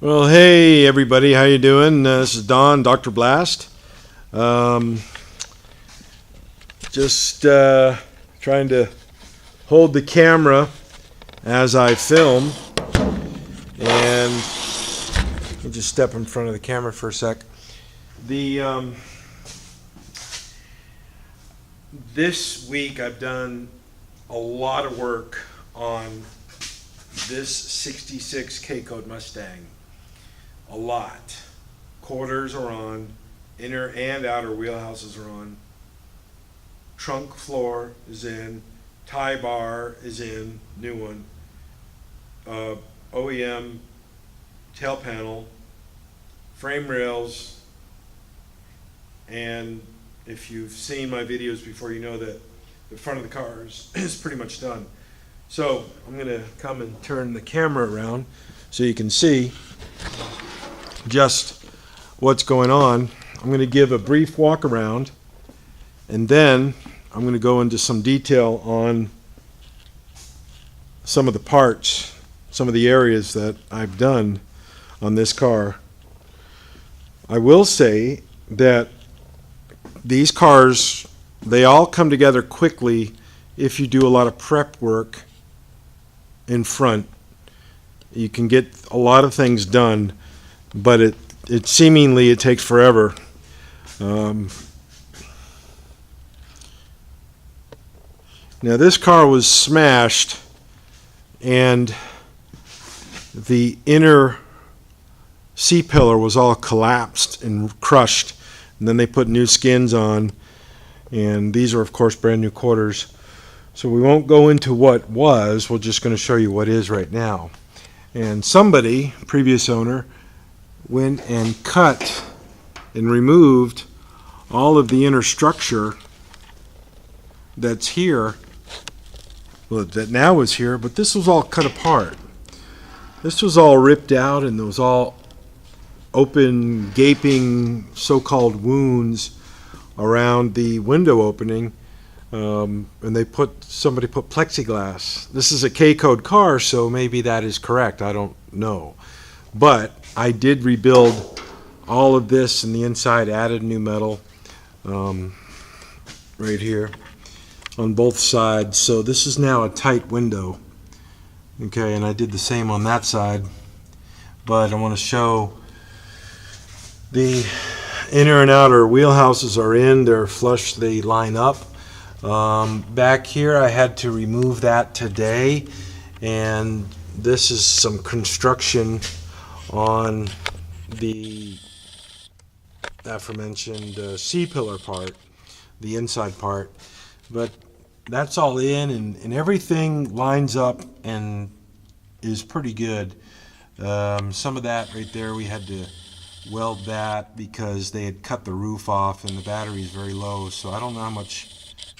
Well, hey everybody, how you doing? This is Don, Dr. Blast. Just trying to hold the camera as I film, and let me just step in front of the camera for a sec. This week I've done a lot of work on this 66 K Code Mustang. A lot. Quarters are on, inner and outer wheelhouses are on, trunk floor is in, tie bar is in, new one, OEM tail panel, frame rails, and if you've seen my videos before, you know that the front of the car is pretty much done. So I'm going to come and turn the camera around so you can see just what's going on. I'm going to give a brief walk around, and then I'm going to go into some detail on some of the parts, some of the areas that I've done on this car. I will say that these cars, they all come together quickly if you do a lot of prep work in front. You can get a lot of things done, but it seemingly it takes forever. Now this car was smashed, and the inner C-pillar was all collapsed and crushed, and then they put new skins on, and these are of course brand new quarters. So we won't go into what was, we're just going to show you what is right now. And somebody, previous owner, went and cut and removed all of the inner structure that's here, well, that now is here, but this was all cut apart. This was all ripped out, and there was all open, gaping, so-called wounds around the window opening, and somebody put plexiglass. This is a K Code car, so maybe that is correct. I don't know, but I did rebuild all of this in the inside, added new metal right here on both sides. So this is now a tight window. Okay, and I did the same on that side, but I want to show the inner and outer wheelhouses are in, they're flush, they line up. Back here I had to remove that today, and this is some construction on the aforementioned C-pillar part, the inside part, but that's all in, and everything lines up and is pretty good. Some of that right there we had to weld that because they had cut the roof off and the battery is very low, so I don't know how much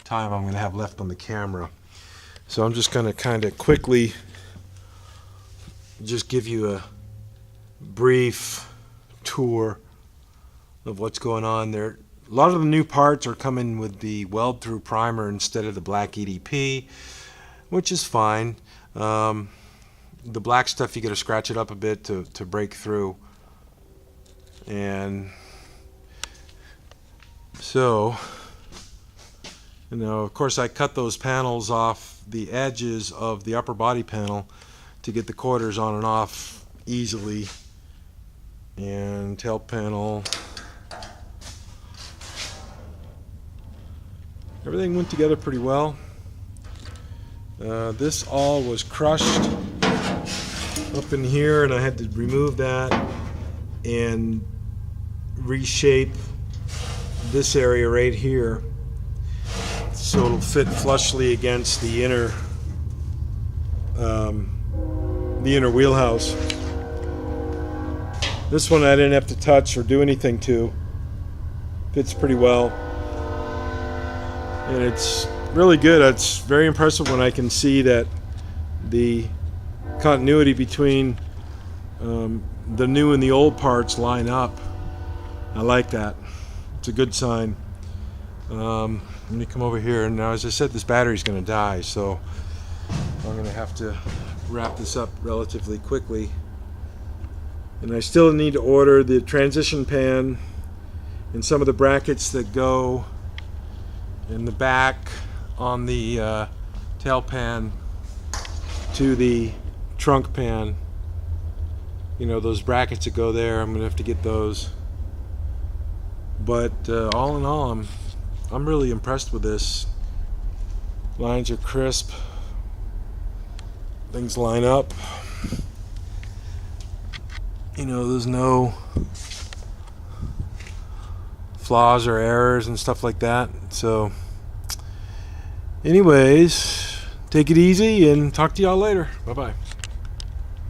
time I'm going to have left on the camera. So I'm just going to kind of quickly just give you a brief tour of what's going on there. A lot of the new parts are coming with the weld through primer instead of the black EDP, which is fine. The black stuff you got to scratch it up a bit to break through, and so of course I cut those panels off the edges of the upper body panel to get the quarters on and off easily. And tail panel, everything went together pretty well. This all was crushed up in here, and I had to remove that and reshape this area right here so it'll fit flushly against the inner wheelhouse. This one I didn't have to touch or do anything to. Fits pretty well, and it's really good. It's very impressive when I can see that the continuity between the new and the old parts line up. I like that. It's a good sign. Let me come over here, and now as I said, this battery's going to die, so I'm going to have to wrap this up relatively quickly. And I still need to order the transition pan and some of the brackets that go in the back on the tail pan to the trunk pan. You know, those brackets that go there, I'm going to have to get those. But all in all, I'm really impressed with this. Lines are crisp. Things line up. You know, there's no flaws or errors and stuff like that. So anyways, take it easy and talk to y'all later. Bye-bye.